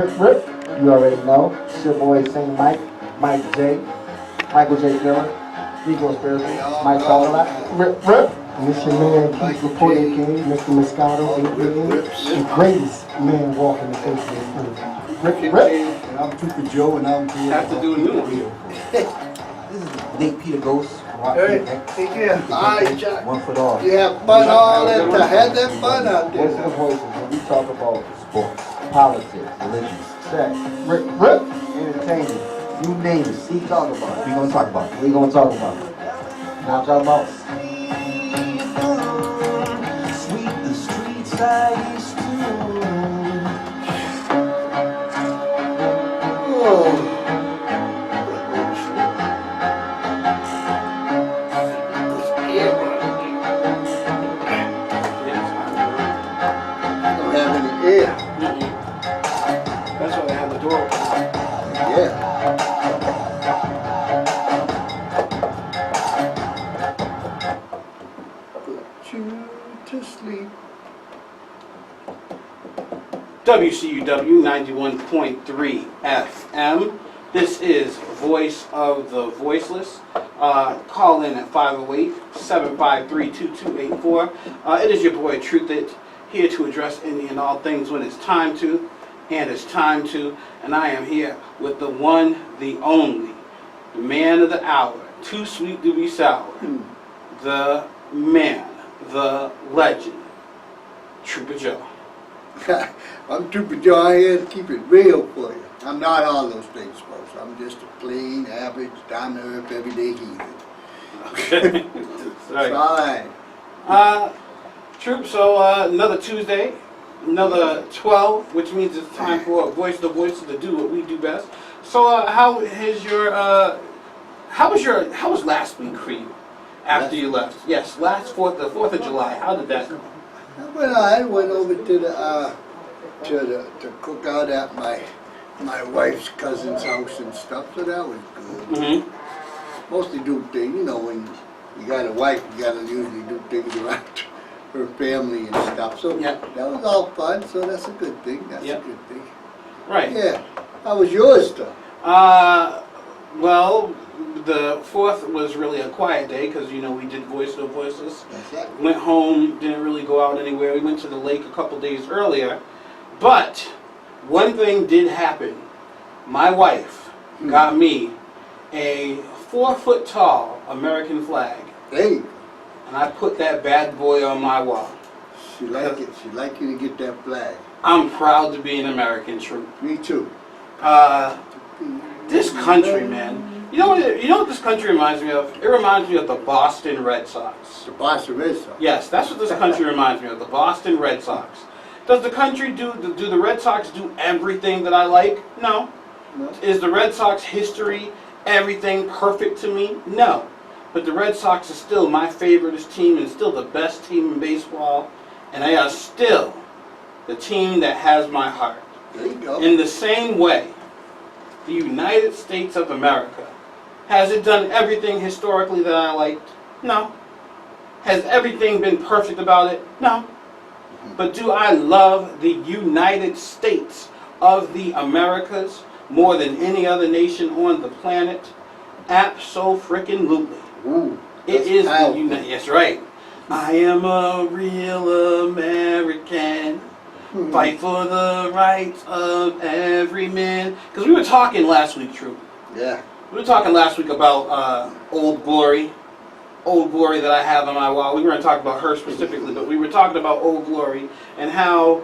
Rip, you already know. It's your boy Saint Mike, Mike J, Michael J. Dillon, Eagle Spiritual, Mike Fowler, Rip. And it's your man, Keith Reporting King, Mr. Moscato, a.k.a. the greatest man walking the face of this earth. Rip. And I'm Trooper Joe, and I'm here. Have to do a new one. This is Nate Peter Ghost. Hey, take care. Alright, Jack. One foot off. You have fun all that time. Had that fun out Voice of the there. voices, when we talk about sports, politics, religion, sex, rip, entertainment, you name it, we talk about it. We gonna talk about it. We gonna talk about it. Now I'm talking about Sweep the streets I used to. Oh. Don't have any air. That's why I have the door open. Yeah. Put you to sleep. WCUW 91.3 FM. This is Voice of the Voiceless. Call in at 508-753-2284. It is your boy Truth It, here to address any and all things when it's time to, and it's time to. And I am here with the one, the only, the man of the hour, too sweet to be sour, the man, the legend, Trooper Joe. I'm Trooper Joe. I'm here to keep it real for you. I'm not all those things, folks. I'm just a plain, average, down-to-earth, everyday heathen. That's all right. Troop, so another Tuesday, another 12, which means it's time for Voice of the Voices to do what we do best. So how was last week for you after you left? Yes, the 4th of July. How did that go? Well, I went over to the cookout at my wife's cousin's house and stuff, so that was good. Mm-hmm. Mostly do things, you know, when you got a wife, you gotta usually do things around her family and stuff. So Yeah. that was all fun. So that's a good thing. That's Yeah. a good thing. Right. Yeah. How was yours, though? Well, the 4th was really a quiet day because, you know, we did Voice of the Voiceless. That's that. Went home, didn't really go out anywhere. We went to the lake a couple days earlier. But one thing did happen. My wife got me a 4-foot tall American flag. Hey, And I put that bad boy on my wall. she like it. She like you to get that flag. I'm proud to be an American, Troop. Me too. This country, man. You know what this country reminds me of? It reminds me of the Boston Red Sox. The Boston Red Sox. Yes, that's what this country reminds me of, the Boston Red Sox. Does the country do the Red Sox do everything that I like? No. No? Is the Red Sox history everything perfect to me? No. But the Red Sox is still my favorite team and still the best team in baseball. And they are still the team that has my heart. There you go. In the same way, the United States of America, has it done everything historically that I liked? No. Has everything been perfect about it? No. But do I love the United States of the Americas more than any other nation on the planet? Abso-freaking-lutely. Ooh, It that's is the powerful. United. Yes, right. I am a real American. Fight for the rights of every man. Because we were talking last week, True. Yeah. We were talking last week about Old Glory that I have on my wall. We weren't talking about her specifically, but we were talking about Old Glory and how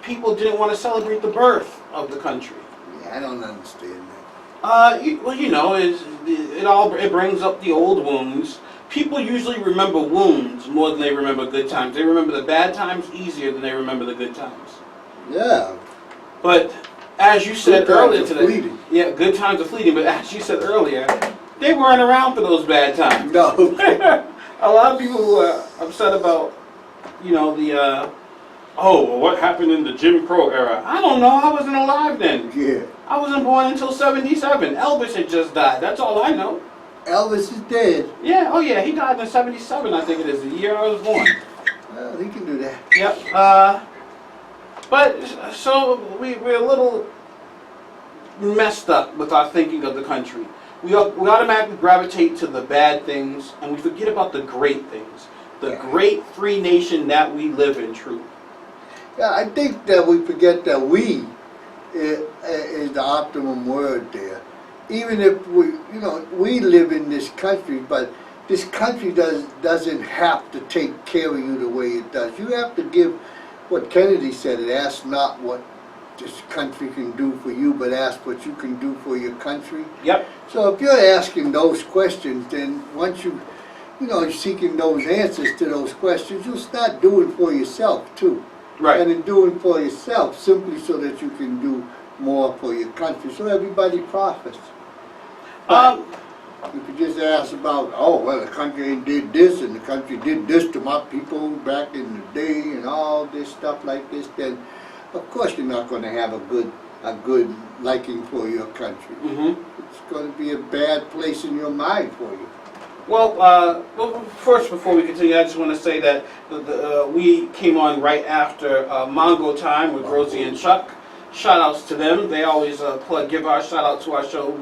people didn't want to celebrate the birth of the country. Yeah, I don't understand that. It brings up the old wounds. People usually remember wounds more than they remember good times. They remember the bad times easier than they remember the good times. Yeah. But as you said Good times earlier are today, fleeting. yeah, good times are fleeting. But as you said earlier, they weren't around for those bad times. No. A lot of people who are upset about, what happened in the Jim Crow era. I don't know. I wasn't alive then. Yeah. I wasn't born until '77. Elvis had just died. That's all I know. Elvis is dead. Yeah. Oh yeah. He died in '77. I think it is the year I was born. Well, he can do that. Yep. But so we're a little messed up with our thinking of the country. We automatically gravitate to the bad things, and we forget about the great things. The Yeah. great free nation that we live in, truth. Yeah, I think that we forget that we is the optimum word there. Even if we live in this country, but this country doesn't have to take care of you the way it does. You have to give what Kennedy said, it asks not what this country can do for you, but ask what you can do for your country. Yep. So if you're asking those questions, then once you're seeking those answers to those questions, you'll start doing for yourself too. Right. And in doing for yourself, simply so that you can do more for your country, so everybody profits. If you just ask about, oh, well, the country did this and the country did this to my people back in the day and all this stuff like this, then of course you're not going to have a good liking for your country. Mm-hmm. It's going to be a bad place in your mind for you. Well, first, before we continue, I just want to say that we came on right after Mongo Time with Rosie and Chuck. Shout outs to them. They always give our shout out to our show.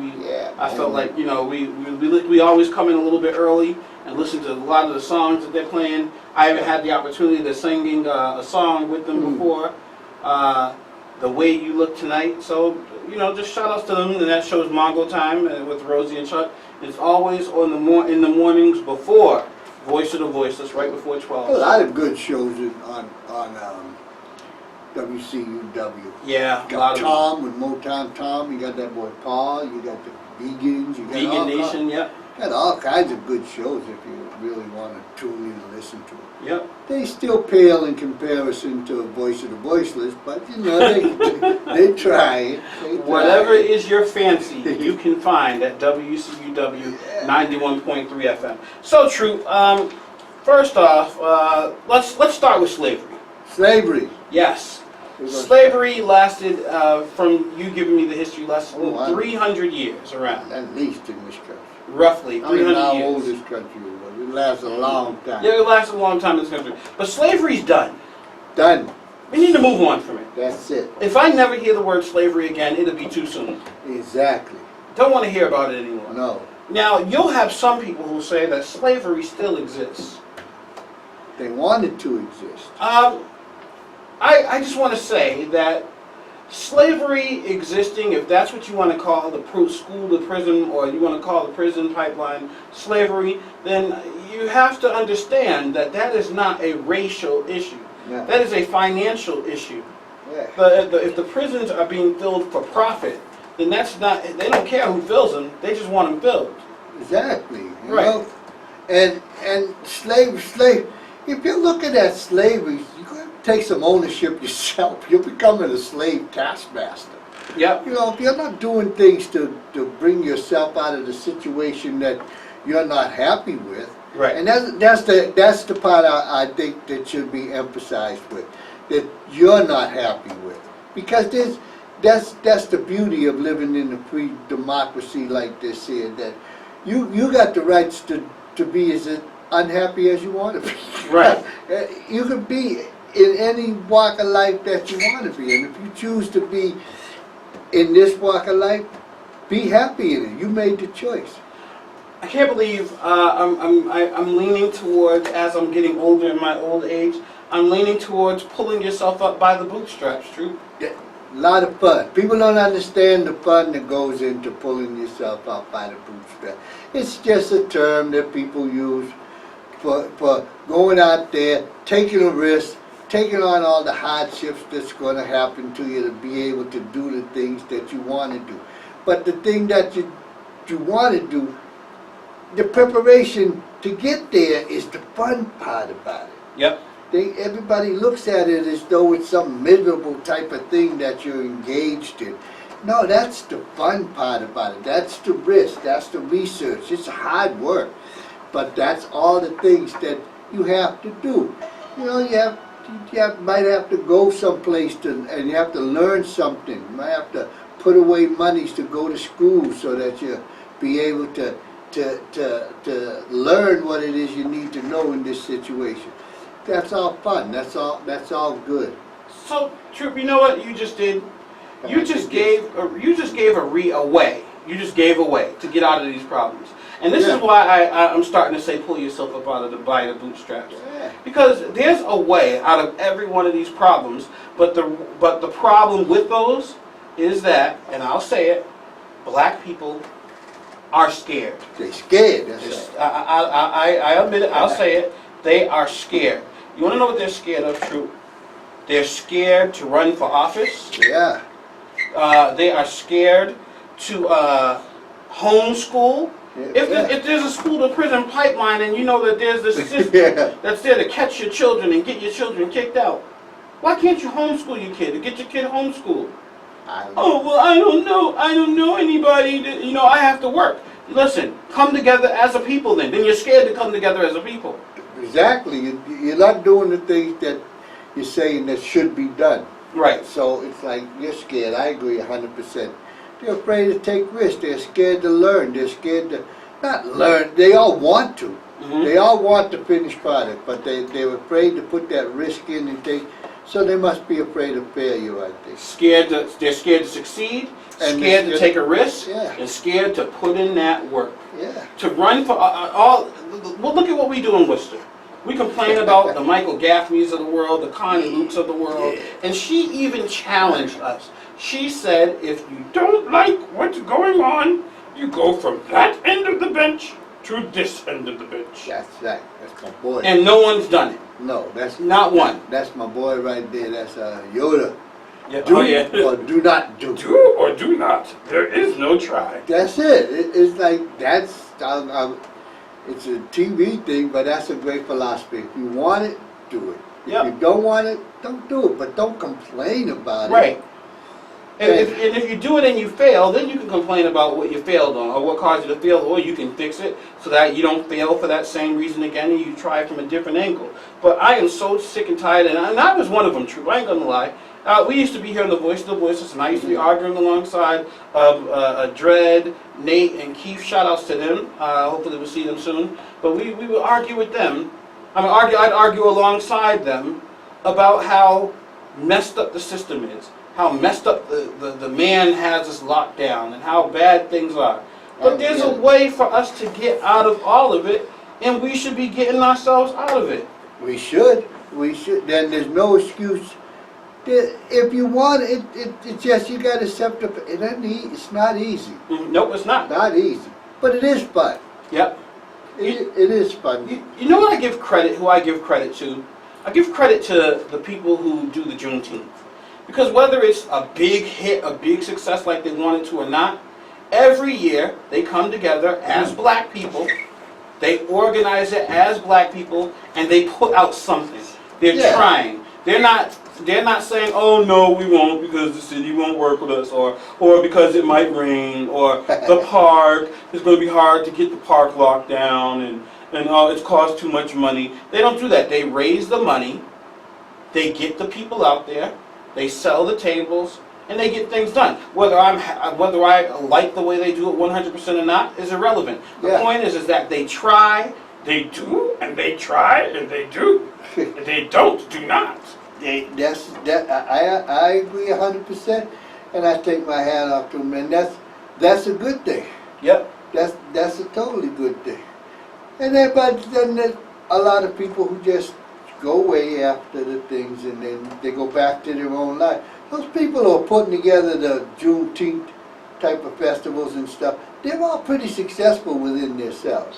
I felt like we always come in a little bit early and listen to a lot of the songs that they're playing. I haven't had the opportunity to sing a song with them before. The Way You Look Tonight. So just shout outs to them. And that show's Mongo Time with Rosie and Chuck. It's always in the mornings before Voice of the Voiceless, right before 12. A lot of good shows on WCUW. Yeah, You a lot got of Tom with Motown Tom, you got that boy Paul, you got the Vegans, you got Vegan Nation. Yep. got all kinds of good shows if you really want to tune in and listen to them. Yep. They still pale in comparison to Voice of the Voiceless, but they try it. Whatever is your fancy, you can find at WCUW 91.3 FM. So true. First off, let's start with slavery. Slavery. Yes. Slavery lasted, from you giving me the history lesson, Oh, 300 years around. At least in this country. Roughly I don't know 300 how years. old this country was. It lasts a long time. Yeah, it lasted a long time in this country. But slavery's done. Done. We need to move on from it. That's it. If I never hear the word slavery again, it'll be too soon. Exactly. Don't want to hear about it anymore. No. Now, you'll have some people who say that slavery still exists. They wanted to exist. I just want to say that slavery existing, if that's what you want to call the school to prison, or you want to call the prison pipeline slavery, then you have to understand that that is not a racial issue. Yeah. That is a financial issue. Yeah. If the prisons are being filled for profit, then that's not, they don't care who fills them, they just want them filled. Exactly. You Right. know? And slave. If you're looking at slavery, you're going to take some ownership yourself. You're becoming a slave taskmaster. Yep. You know, if you're not doing things to bring yourself out of the situation that you're not happy with, Right. and that's the part I think that should be emphasized with, that you're not happy with, because that's the beauty of living in a free democracy like this here, that you got the rights to be as unhappy as you want to be. Right. You can be in any walk of life that you want to be, and if you choose to be in this walk of life, be happy in it. You made the choice. I can't believe I'm leaning towards, as I'm getting older in my old age, I'm leaning towards pulling yourself up by the bootstraps, True? A lot of fun. People don't understand the fun that goes into pulling yourself up by the bootstrap. It's just a term that people use for going out there, taking a risk, taking on all the hardships that's going to happen to you to be able to do the things that you want to do. But the thing that you want to do, the preparation to get there is the fun part about it. Yep. Everybody looks at it as though it's some miserable type of thing that you're engaged in. No, that's the fun part about it. That's the risk. That's the research. It's hard work. But that's all the things that you have to do. You know, you might have to go someplace and you have to learn something. You might have to put away monies to go to school so that you be able to learn what it is you need to know in this situation. That's all fun. That's all good. So, Troop, you know what you just did? You just gave a way. You just gave a way to get out of these problems. And this Yeah. is why I'm starting to say pull yourself up out of the by the bootstraps. Yeah. Because there's a way out of every one of these problems, but the problem with those is that, and I'll say it, black people are scared. They scared. That's right. I admit it, I'll say it, they are scared. You wanna know what they're scared of, Troop? They're scared to run for office. Yeah. They are scared to homeschool. Yeah. If there's a school to prison pipeline and you know that there's this system Yeah. that's there to catch your children and get your children kicked out, why can't you homeschool your kid or get your kid homeschooled? I don't know. Oh, well, I don't know anybody that, I have to work. Listen, come together as a people then. Then you're scared to come together as a people. Exactly. You're not doing the things that you're saying that should be done. Right. So it's like you're scared. I agree 100%. They're afraid to take risks. They're scared to learn. They're scared to not learn. They all want to. Mhm. They all want the finished product, but they're afraid to put that risk in and take. So they must be afraid of failure, I think. They're scared to succeed, And scared they're to take a risk, Yeah. and scared to put in that work. Yeah. To run for all. Well, look at what we do in Worcester. We complain about the Michael Gaffneys of the world, the Connie Lukes of the world, and she even challenged us. She said, if you don't like what's going on, you go from that end of the bench to this end of the bench. That's right. That's my boy. And no one's done it. No, that's Not one. That's my boy right there. That's Yoda. Yeah. Do Oh, yeah. or do not do. Do or do not. There is no try. That's it. It's like that's. It's a TV thing, but that's a great philosophy. If you want it, do it. If Yep. you don't want it, don't do it. But don't complain about it. Right. And if you do it and you fail, then you can complain about what you failed on or what caused you to fail, or you can fix it so that you don't fail for that same reason again and you try from a different angle. But I am so sick and tired, and I was one of them, True. I ain't gonna lie. We used to be here on the Voice of the Voiceless, and I used to be arguing alongside Dred, Nate, and Keith. Shout outs to them. Hopefully we'll see them soon. But we would argue with them. I'd argue alongside them about how messed up the system is, how messed up the man has us locked down, and how bad things are. But there's a way for us to get out of all of it, and we should be getting ourselves out of it. We should. We should. Then there's no excuse. If you want it, it's just you got to accept it. It's not easy. Nope, it's not. Not easy. But it is fun. Yep. It is fun. You know what I give credit, who I give credit to? I give credit to the people who do the Juneteenth. Because whether it's a big hit, a big success like they wanted to or not, every year they come together as black people, they organize it as black people, and they put out something. They're Yeah. trying. They're not saying, oh no, we won't because the city won't work with us, or because it might rain, or the park, it's going to be hard to get the park locked down, and it's cost too much money. They don't do that. They raise the money, they get the people out there, they sell the tables, and they get things done. Whether I like the way they do it 100% or not is irrelevant. The Yeah. point is that they try, they do, and they try, and they do. And they don't, do not. I agree 100%, and I take my hat off to them, and that's a good thing. Yep. That's a totally good thing. And then, but then there's a lot of people who just go away after the things, and then they go back to their own life. Those people who are putting together the Juneteenth type of festivals and stuff, they're all pretty successful within themselves.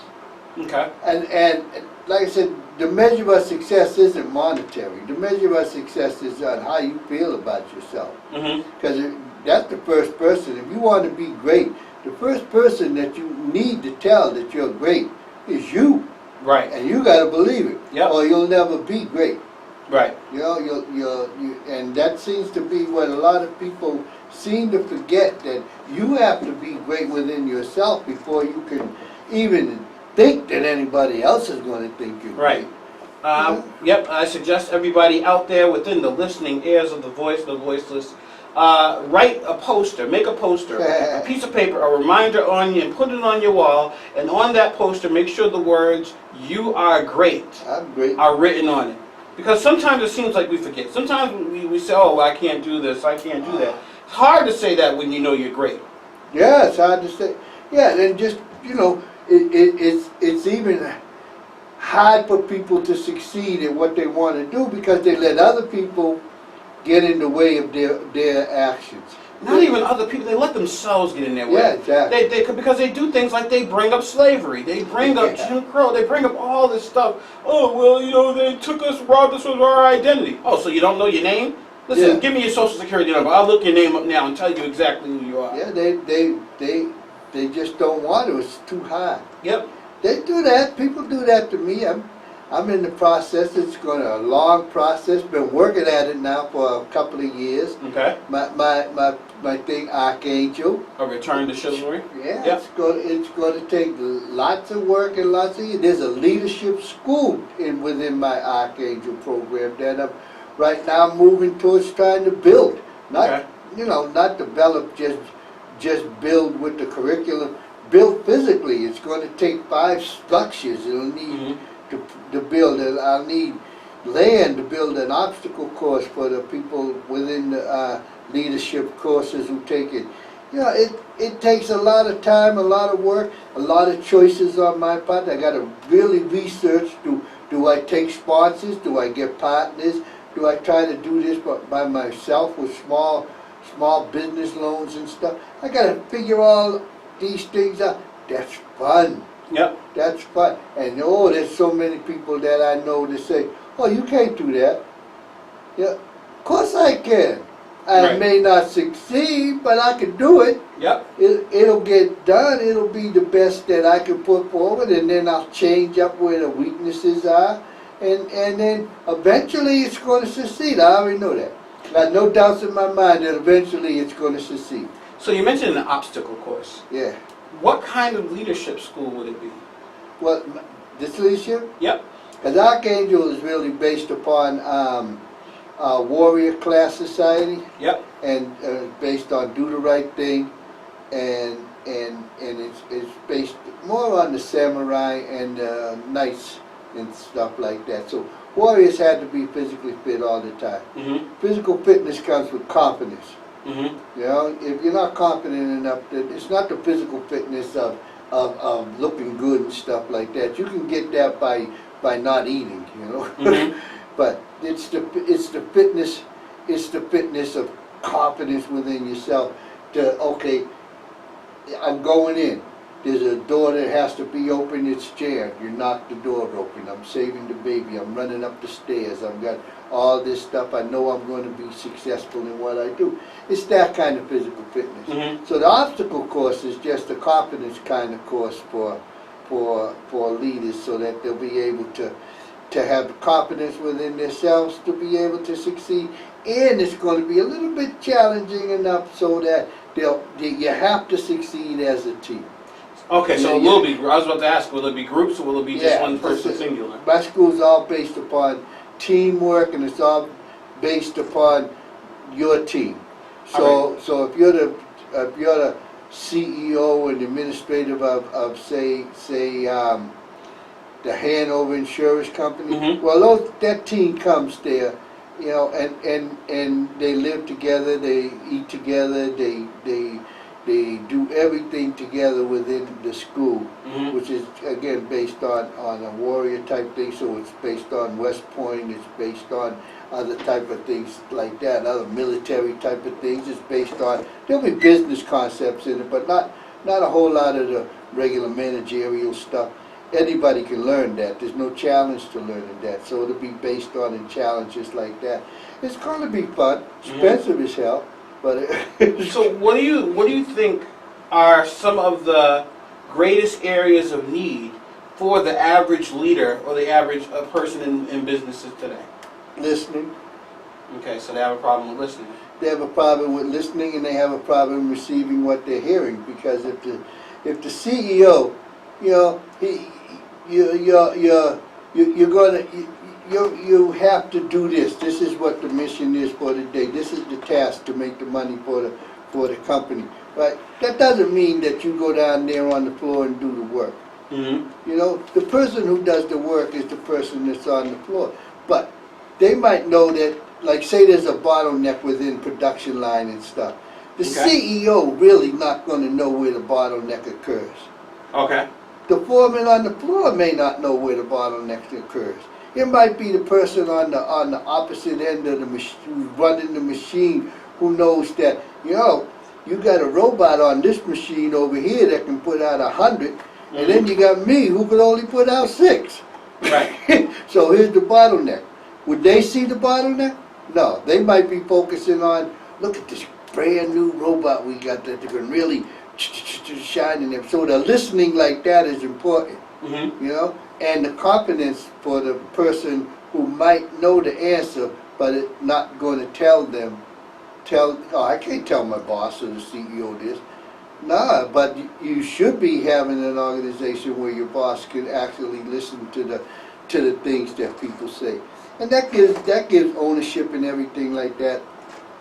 Okay. And like I said, the measure of success isn't monetary. The measure of success is on how you feel about yourself. Mm-hmm. Because that's the first person. If you want to be great, the first person that you need to tell that you're great is you. Right. And you got to believe it. Yep. Or you'll never be great. Right. You know, and that seems to be what a lot of people seem to forget, that you have to be great within yourself before you can even think that anybody else is going to think you're Right. great. Yep, I suggest everybody out there within the listening ears of the Voice, the Voiceless, write a poster, make a poster, a piece of paper, a reminder on you, and put it on your wall, and on that poster make sure the words, "You are great," I'm great. are written on it. Because sometimes it seems like we forget. Sometimes we say, oh, I can't do this, I can't do that. It's hard to say that when you know you're great. Yeah, it's hard to say. Yeah, and just, it's even hard for people to succeed at what they want to do because they let other people get in the way of their actions. Not even other people, they let themselves get in their way. Yeah, exactly. Because they do things like they bring up slavery, they bring up Jim Crow, they bring up all this stuff. Oh, well, they took us, robbed us of our identity. Oh, so you don't know your name? Listen, Yeah. give me your social security number. I'll look your name up now and tell you exactly who you are. Yeah, they just don't want to. It's too hard. Yep. They do that. People do that to me. I'm in the process. It's going to a long process. Been working at it now for a couple of years. Okay. My thing, Archangel. A return to chivalry. Yeah, Yep. it's going to take lots of work and lots of years. There's a leadership school within my Archangel program that I'm right now moving towards trying to build. Not not develop, just build with the curriculum. Build physically. It's going to take 5 structures. It'll need to build it. I'll need land to build an obstacle course for the people within the leadership courses who take it. It takes a lot of time, a lot of work, a lot of choices on my part. I got to really research. Do I take sponsors? Do I get partners? Do I try to do this by myself with small business loans and stuff? I got to figure all these things out. That's fun. Yep. That's fun. And there's so many people that I know that say, oh, you can't do that. Yeah, of course I can. I Right. may not succeed, but I can do it. Yep. It'll get done. It'll be the best that I can put forward, and then I'll change up where the weaknesses are, and then eventually it's going to succeed. I already know that. I got no doubts in my mind that eventually it's going to succeed. So you mentioned an obstacle course. Yeah. What kind of leadership school would it be? Well, this leadership? Yep. Because Archangel is really based upon Warrior Class Society, Yep. and based on Do the Right Thing, and it's based more on the samurai and knights and stuff like that. So warriors had to be physically fit all the time. Mm-hmm. Physical fitness comes with confidence. Mm-hmm. If you're not confident enough, it's not the physical fitness of looking good and stuff like that. You can get that by not eating, Mhm. But it's the fitness of confidence within yourself. Okay, I'm going in. There's a door that has to be open, it's jammed. You knock the door open. I'm saving the baby. I'm running up the stairs. I've got all this stuff. I know I'm going to be successful in what I do. It's that kind of physical fitness. Mhm. So the obstacle course is just a confidence kind of course for leaders, so that they'll be able to have the confidence within themselves to be able to succeed. And it's going to be a little bit challenging enough so that you have to succeed as a team. Okay, so Yeah, will it be, I was about to ask, will it be groups or will it be just Yeah, one person it's- singular? My school's all based upon teamwork, and it's all based upon your team. So if you're the CEO and administrative of say the Hanover Insurance Company, Mhm. well that team comes there, and they live together, they eat together, they do everything together within the school, Mhm. which is again based on a warrior type thing. So it's based on West Point, it's based on other type of things like that, other military type of things. It's based on, there'll be business concepts in it, but not a whole lot of the regular managerial stuff. Anybody can learn that. There's no challenge to learning that. So it'll be based on challenges like that. It's going to be fun, expensive as hell, but So what do you think are some of the greatest areas of need for the average leader or the average person in businesses today? listening. Okay, so they have a problem with listening. They have a problem with listening, and they have a problem receiving what they're hearing. Because if the CEO, you have to do this. This is what the mission is for the day. This is the task to make the money for the company, right? That doesn't mean that you go down there on the floor and do the work. Mm-hmm. The person who does the work is the person that's on the floor. But they might know that, like say there's a bottleneck within production line and stuff. The Okay. CEO really not gonna know where the bottleneck occurs. Okay. The foreman on the floor may not know where the bottleneck occurs. It might be the person on the opposite end of the machine, running the machine, who knows that, you got a robot on this machine over here that can put out 100, and then you got me who can only put out 6. Right. So here's the bottleneck. Would they see the bottleneck? No, they might be focusing on, look at this brand new robot we got that can really shine in them. So the listening like that is important, Mm-hmm. and the confidence for the person who might know the answer, but it not going to tell them, I can't tell my boss or the CEO this. Nah, but you should be having an organization where your boss can actually listen to the things that people say, and that gives ownership and everything like that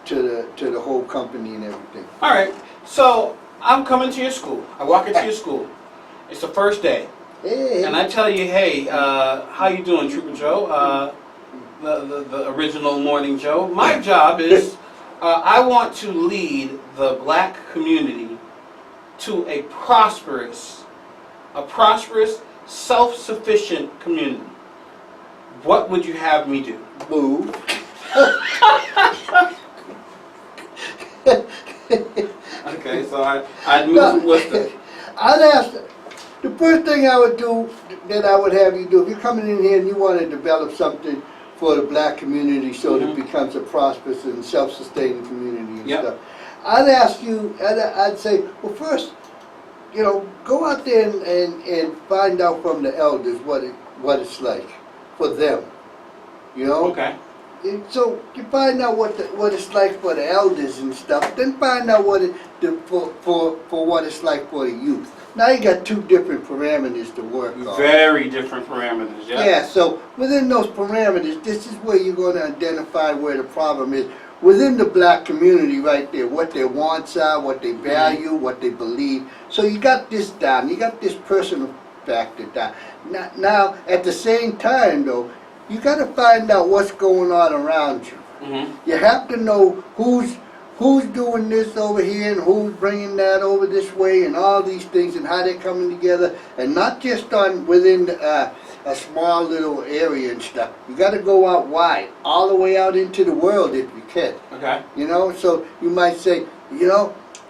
to the whole company and everything. All right. So I'm coming to your school. I walk into your school. It's the first day, Hey, and I tell you, hey, how you doing, Trooper Joe? The original Morning Joe. My job is, I want to lead the black community to a prosperous, self-sufficient community. What would you have me do? move. Okay, so I'd move with the. I'd ask, the first thing I would do, that I would have you do, if you're coming in here and you want to develop something for the black community so that it becomes a prosperous and self-sustaining community and Yep. stuff, I'd ask you, I'd say, well, first, go out there and find out from the elders what it's like for them, Okay. And so you find out what it's like for the elders and stuff. Then find out for what it's like for the youth. Now you got two different parameters to work on. Very different parameters. Yeah. Yeah. So within those parameters, this is where you're going to identify where the problem is within the black community right there. What their wants are, what they value, what they believe. So you got this down. You got this personal factor down. Now at the same time though, you got to find out what's going on around you. Mm-hmm. You have to know who's doing this over here and who's bringing that over this way and all these things and how they're coming together, and not just within a small little area and stuff. You got to go out wide, all the way out into the world if you can. Okay. So you might say,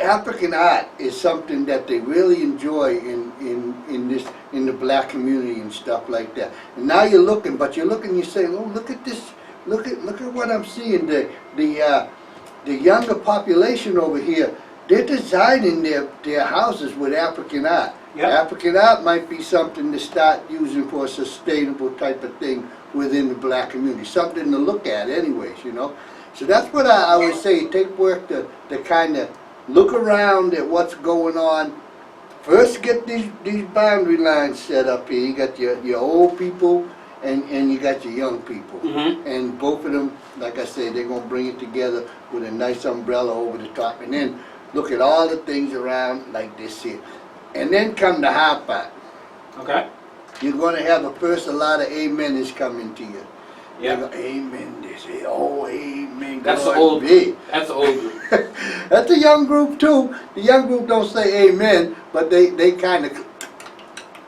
African art is something that they really enjoy in the black community and stuff like that. And now you're looking, you say, oh, look at this, look at what I'm seeing. The younger population over here, they're designing their houses with African art. Yep. African art might be something to start using for a sustainable type of thing within the black community, something to look at anyways, So that's what I would say, take work to kind of look around at what's going on. First get these boundary lines set up here. You got your old people and you got your young people. Mm-hmm. And both of them, like I said, they're going to bring it together with a nice umbrella over the top. And then look at all the things around like this here. And then come the hard part. Okay. You're going to have a lot of amen is coming to you. Yeah. They're gonna, amen this. Oh, amen. That's the God old be. group. That's the old group. That's a young group too. The young group don't say amen, but they kind of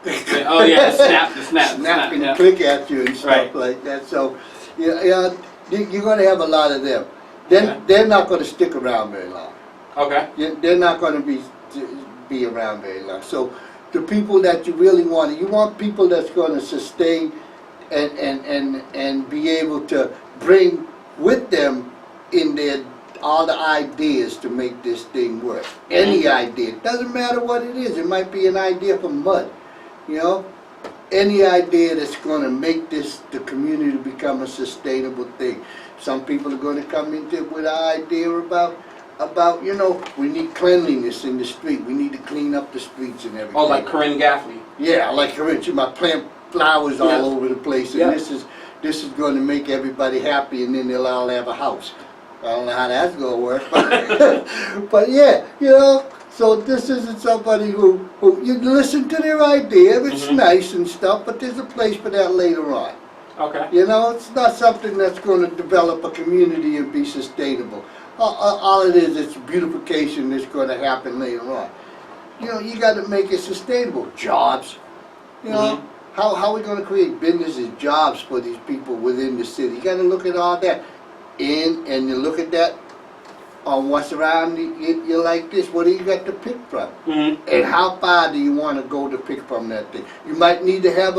Oh yeah, the snap, and yeah. click at you and stuff Right. like that. So you're going to have a lot of them. Then Okay. they're not going to stick around very long. Okay. They're not going to be around very long. So the people that you really want people that's going to sustain and be able to bring with them in their all the ideas to make this thing work. Any idea. It doesn't matter what it is. It might be an idea from mud. Any idea that's going to make the community become a sustainable thing. Some people are going to come into it with an idea about we need cleanliness in the street. We need to clean up the streets and everything. Oh, like Corinne Gaffney. Yeah, like Corinne. She might plant flowers all Yeah. over the place, and Yeah. this is going to make everybody happy, and then they'll all have a house. I don't know how that's going to work, but yeah, So this isn't somebody who you listen to their idea. It's Mhm. nice and stuff, but there's a place for that later on. Okay. You know, it's not something that's going to develop a community and be sustainable. All it is, it's beautification that's going to happen later on. You know, you got to make it sustainable. Jobs. You know, how are we going to create businesses, jobs for these people within the city? You got to look at all that. And you look at that on what's around you like this. What do you got to pick from? And how far do you want to go to pick from that thing? You might need to have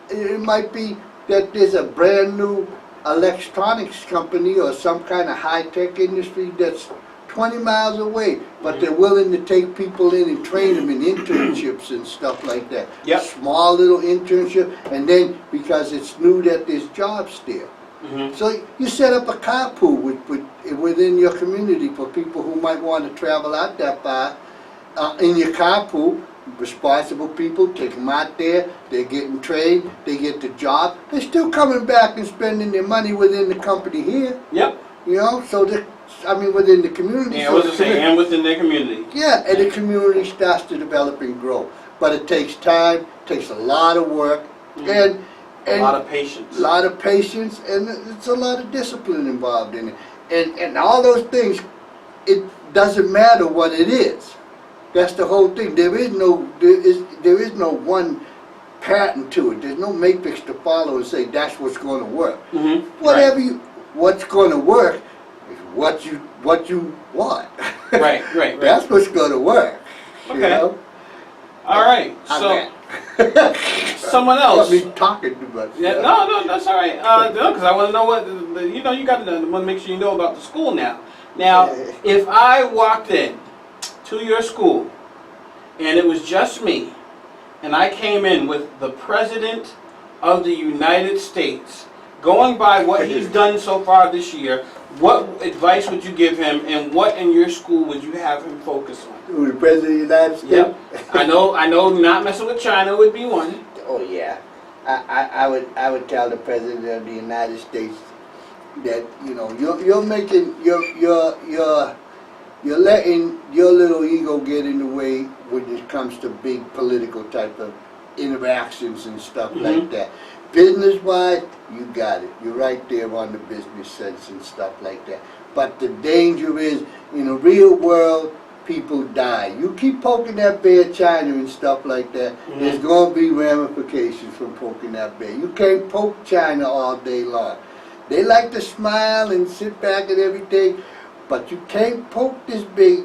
it might be that there's a brand new electronics company or some kind of high-tech industry that's 20 miles away, but they're willing to take people in and train them in internships and stuff like that. Yep. Small little internship, and then because it's new that there's jobs there. So you set up a carpool within your community for people who might want to travel out that far. In your carpool, responsible people take them out there, they're getting trained, they get the job. They're still coming back and spending their money within the company here. Yep. You know, so within the community. Yeah, I was just saying, and within their community. Yeah, and the community starts to develop and grow. But it takes time, takes a lot of work, and A lot of patience. a lot of patience, and it's a lot of discipline involved in it. And all those things, it doesn't matter what it is. That's the whole thing. There is no one pattern to it. There's no matrix to follow and say that's what's going to work. What's going to work is what you want. Right. That's what's going to work. Okay. You know? All right. So someone else. Me talking too much. Yeah, no, that's all right. No, because I want to know what you know. You got to want to make sure you know about the school now. Now, if I walked in to your school and it was just me, and I came in with the President of the United States, going by what he's done so far this year, what advice would you give him, and what in your school would you have him focus on? Who, the President of the United States? Yep. I know. Not messing with China would be one. Oh yeah, I would tell the President of the United States that you're making you're letting your little ego get in the way when it comes to big political type of interactions and stuff like that. Business wise, you got it. You're right there on the business sense and stuff like that. But the danger is in the real world, people die. You keep poking that bear, China and stuff like that, there's going to be ramifications from poking that bear. You can't poke China all day long. They like to smile and sit back and everything, but you can't poke this big.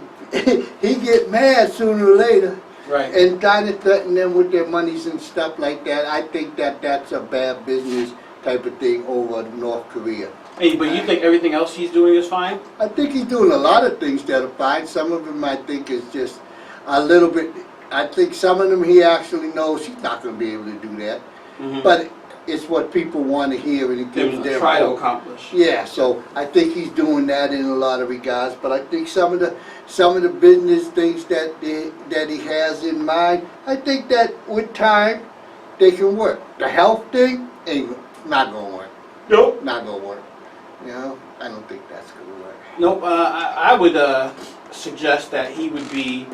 He get mad sooner or later. Right. And trying to threaten them with their monies and stuff like that. I think that's a bad business type of thing over North Korea. Hey, but you think everything else he's doing is fine? I think he's doing a lot of things that are fine. Some of them I think is just a little bit, I think some of them he actually knows he's not going to be able to do that. But it's what people want to hear, and it gives them try to hope. accomplish. Yeah, so I think he's doing that in a lot of regards. But I think some of the business things that he has in mind, I think that with time they can work. The health thing ain't not gonna work. Nope. Not gonna work. You know, I don't think that's gonna work. Nope. I would suggest that he would be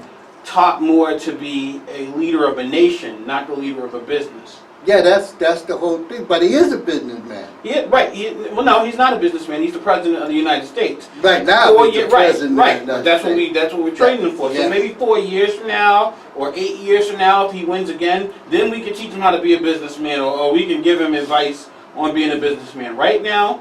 taught more to be a leader of a nation, not the leader of a business. Yeah, that's the whole thing. But he is a businessman. Right. Well, no, he's not a businessman. He's the President of the United States. Right now, he's the president. Right. of the That's United what we're training him for. So Yeah. maybe 4 years from now, or 8 years from now, if he wins again, then we can teach him how to be a businessman, or we can give him advice on being a businessman. Right now,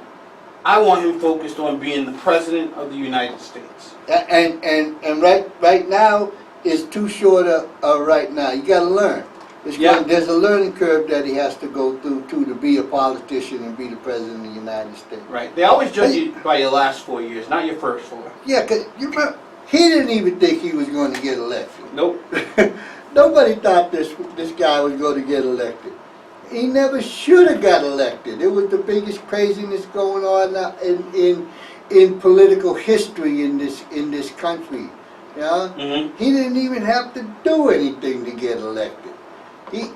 I want him focused on being the President of the United States. And right now is too short of right now. You got to learn. There's a learning curve that he has to go through to be a politician and be the President of the United States. Right. They always judge you by your last 4 years, not your first 4. Yeah, because you remember, he didn't even think he was going to get elected. Nope. Nobody thought this guy was going to get elected. He never should have got elected. It was the biggest craziness going on in political history in this country. Yeah, He didn't even have to do anything to get elected. He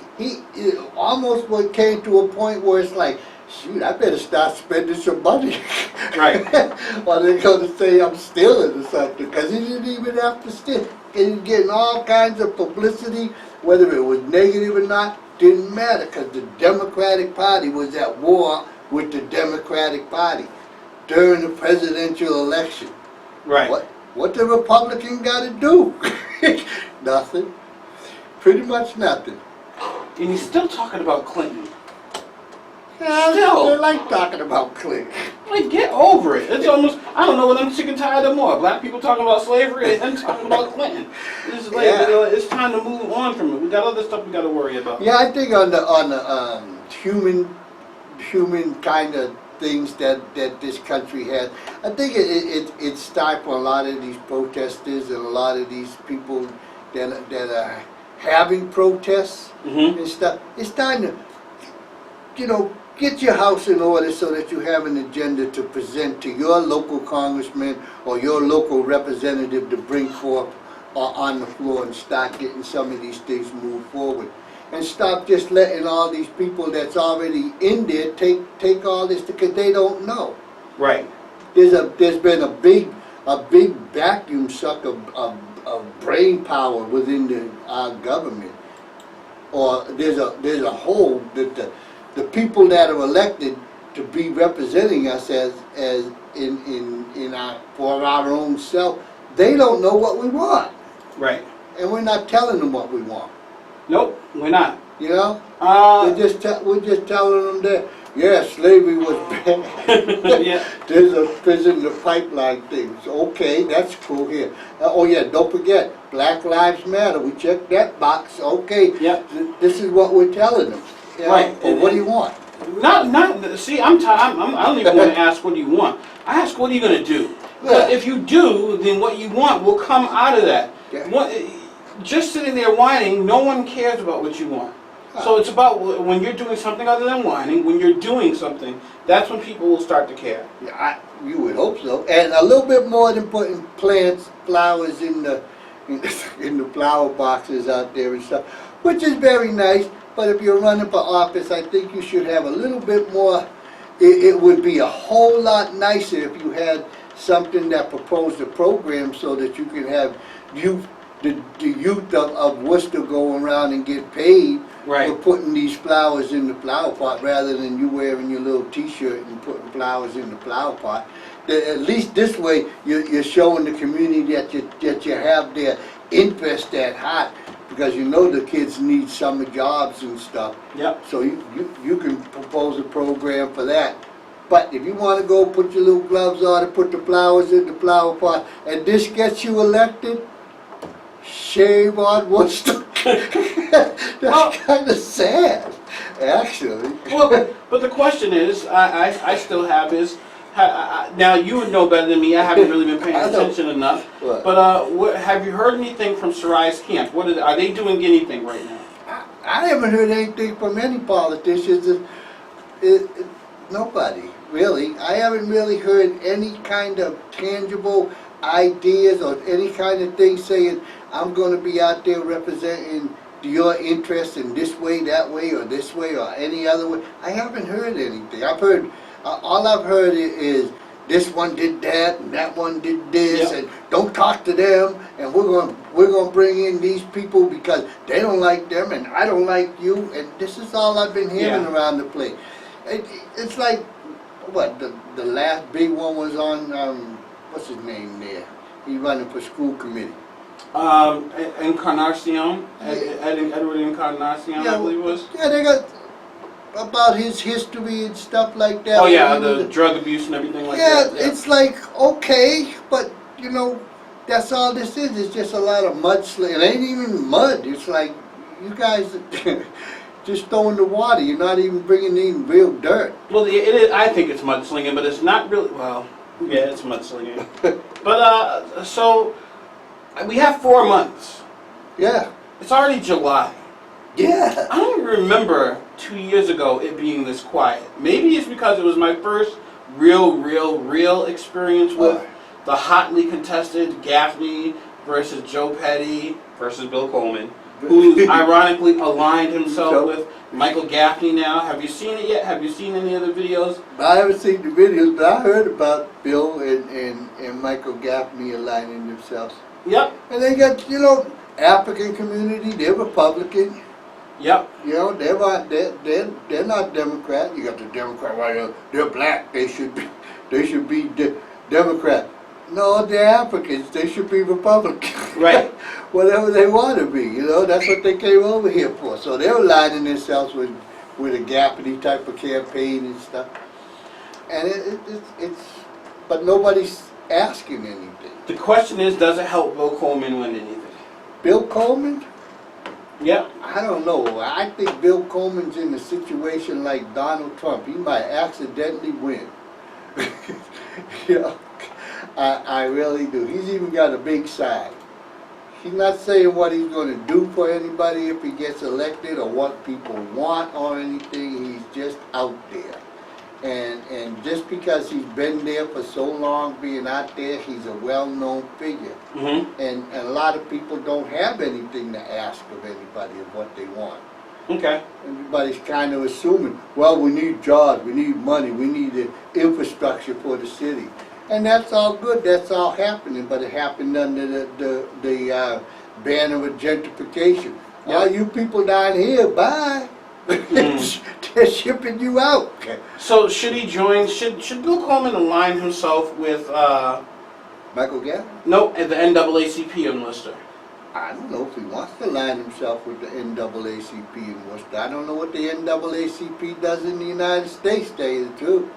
almost came to a point where it's like, shoot, I better start spending some money. Right. Or they're going to say I'm stealing or something, because he didn't even have to steal. And he's getting all kinds of publicity, whether it was negative or not. didn't matter because the Democratic Party was at war with the Democratic Party during the presidential election. Right. What the Republican got to do? Nothing. Pretty much nothing. And he's still talking about Clinton. Yeah, Still. they like talking about Clinton. Like, get over it. It's almost, I don't know what I'm sick and tired of more. Black people talking about slavery and them talking about Clinton. It's like, Yeah. it's time to move on from it. We got other stuff we got to worry about. Yeah, I think on the human kind of things that this country has, I think it's time for a lot of these protesters and a lot of these people that are having protests Mm-hmm. and stuff. It's time to, get your house in order so that you have an agenda to present to your local congressman or your local representative to bring forth on the floor and start getting some of these things moved forward. And stop just letting all these people that's already in there take all this because they don't know. Right. There's been a big vacuum suck of brain power within our government. Or there's a hole that the people that are elected to be representing us as in our for our own self, they don't know what we want, Right. and we're not telling them what we want. Nope, we're not. You know, Uh, we're just telling them that slavery was bad. yeah. There's a prison in the pipeline thing. So, okay, that's cool here. Oh yeah, don't forget, Black Lives Matter. We checked that box. Okay, Yep. This is what we're telling them. You know? Right. Or what do you want? Not. See, I don't even want to ask what do you want. I ask what are you going to do. Yeah. If you do, then what you want will come out of that. Yeah. Just sitting there whining, no one cares about what you want. So it's about when you're doing something other than whining, when you're doing something, that's when people will start to care. Yeah, you would hope so. And a little bit more than putting plants, flowers in the flower boxes out there and stuff, which is very nice. But if you're running for office, I think you should have a little bit more. It would be a whole lot nicer if you had something that proposed a program so that you can have the youth of Worcester go around and get paid Right. for putting these flowers in the flower pot rather than you wearing your little t-shirt and putting flowers in the flower pot. At least this way you're showing the community that you have their interest at heart, because you know the kids need summer jobs and stuff. Yep. So you can propose a program for that. But if you want to go put your little gloves on and put the flowers in the flower pot and this gets you elected, shame on Worcester. That's kind of sad, actually. Well, but the question is, I still have is, now you would know better than me. I haven't really been paying I know. attention enough. What? But have you heard anything from Sarai's camp? Are they doing anything right now? I haven't heard anything from any politicians. Nobody, really. I haven't really heard any kind of tangible ideas or any kind of thing saying, I'm going to be out there representing your interests in this way, that way, or this way, or any other way. I haven't heard anything. I've heard, all I've heard is this one did that, and that one did this, Yep. and don't talk to them, and we're gonna bring in these people because they don't like them, and I don't like you, and this is all I've been hearing Yeah. around the place. It's like, what, the last big one was on, what's his name there? He's running for school committee. Encarnacion, Edward Encarnacion, I believe it was. Yeah, they got about his history and stuff like that. Oh yeah, You know, the drug abuse and everything like yeah, that. it's like, okay, but that's all this is. It's just a lot of mudslinging. It ain't even mud. It's like, you guys just throwing the water. You're not even bringing in real dirt. Well, it is. I think it's mudslinging, but it's not really. Well, yeah, it's mudslinging. But so we have 4 months. Yeah. It's already July. Yeah. I don't remember 2 years ago it being this quiet. Maybe it's because it was my first real experience with the hotly contested Gaffney versus Joe Petty versus Bill Coleman, who ironically aligned himself with Michael Gaffney now. Have you seen it yet? Have you seen any of the videos? I haven't seen the videos, but I heard about Bill and Michael Gaffney aligning themselves. Yep. And they got, African community, they're Republican. Yep. You know, they're not Democrat. You got the Democrat, well, they're black. They should be Democrat. No, they're Africans. They should be Republican. Right. Whatever they want to be. You know, that's what they came over here for. So they're aligning themselves with a Gaffney type of campaign and stuff. And it's but nobody's asking anything. The question is, does it help Bill Coleman win anything? Bill Coleman? Yep. I don't know. I think Bill Coleman's in a situation like Donald Trump. He might accidentally win. You know, I really do. He's even got a big side. He's not saying what he's going to do for anybody if he gets elected or what people want or anything. He's just out there. And just because he's been there for so long being out there, he's a well-known figure. Mm-hmm. And a lot of people don't have anything to ask of anybody of what they want. Okay. Everybody's kind of assuming, well, we need jobs, we need money, we need the infrastructure for the city. And that's all good, that's all happening, but it happened under the banner of gentrification. Yeah. All you people down here, bye. They're shipping you out. So should he join? Should Bill Coleman align himself with Michael Gaffney? no, at the NAACP in Worcester? I don't know if he wants to align himself with the NAACP in Worcester. I don't know what the NAACP does in the United States, to tell you the truth.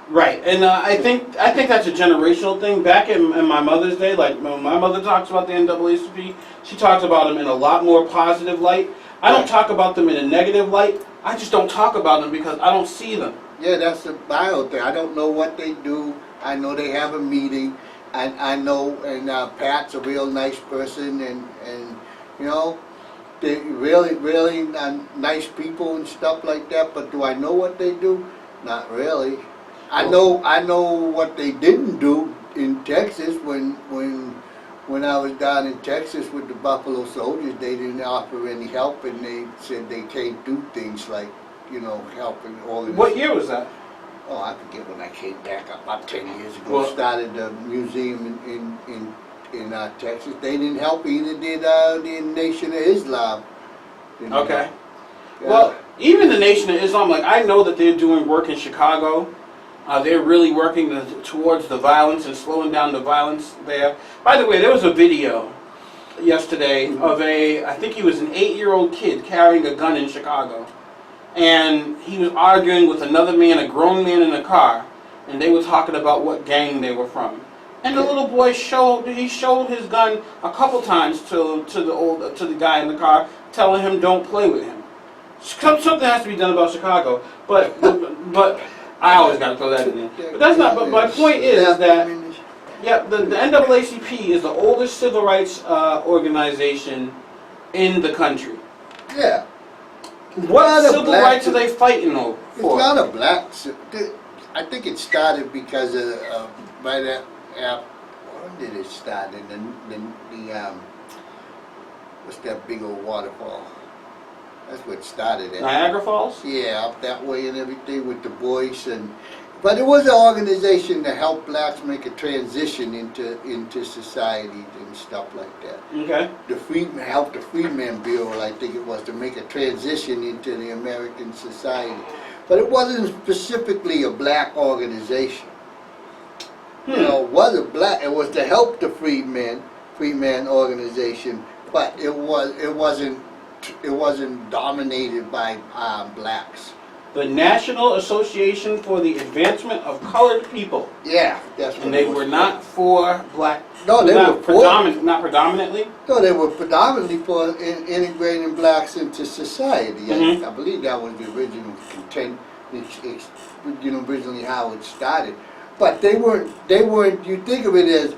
Right, and I think that's a generational thing. Back in my mother's day, like when my mother talks about the NAACP, she talks about them in a lot more positive light. I don't talk about them in a negative light. I just don't talk about them because I don't see them. Yeah, that's the bio thing. I don't know what they do. I know they have a meeting. I know, and Pat's a real nice person, and you know, they really nice people and stuff like that. But do I know what they do? Not really. I know what they didn't do in Texas when I was down in Texas with the Buffalo Soldiers. They didn't offer any help, and they said they can't do things like, you know, helping organizations. What year was that? Oh, I forget when I came back about 10 years ago. Well, Started the museum in Texas. They didn't help either. Did the Nation of Islam? Didn't Okay. help. Yeah. Well, even the Nation of Islam, like I know that they're doing work in Chicago. They're really working towards the violence and slowing down the violence there. By the way, there was a video yesterday of I think he was an 8-year-old kid carrying a gun in Chicago. And he was arguing with another man, a grown man in a car, and they were talking about what gang they were from. And the little boy showed his gun a couple times to the guy in the car, telling him don't play with him. Something has to be done about Chicago, but I always got to throw that in there. But that's not. But my point is that the NAACP is the oldest civil rights organization in the country. Yeah. What civil rights are they fighting for? It's not a black. I think it started because of by that. When did it start? In the what's that big old waterfall? That's what started it. Niagara Falls? Yeah, up that way and everything with the boys but it was an organization to help blacks make a transition into society and stuff like that. Okay. Help the Freedmen Bureau, I think it was, to make a transition into the American society. But it wasn't specifically a black organization. You know, it was to help the Freedmen organization, but it wasn't dominated by blacks. The National Association for the Advancement of Colored People. Yeah, that's what And they were not for black. No, they were for. Not predominantly. No, they were predominantly for integrating blacks into society. Mhm. I believe that was the original intent. Originally how it started. But they weren't. You think of it as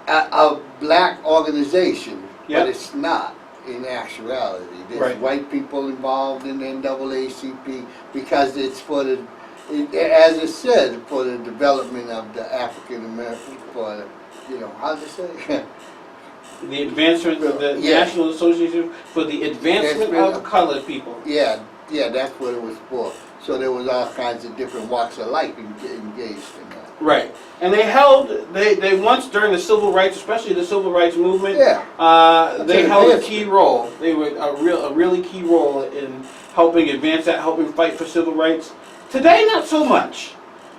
a black organization, Yeah. but it's not. In actuality, there's Right. white people involved in the NAACP because it's for as it said, for the development of the African American, for how's it say? The advancement of the Yeah. National Association for the Advancement of Colored People. Yeah, that's what it was for. So there was all kinds of different walks of life engaged in that. Right. And they once during the civil rights, especially the civil rights movement, Yeah. they That's held a history. key role. They were a really key role in helping advance that, helping fight for civil rights. Today, not so much.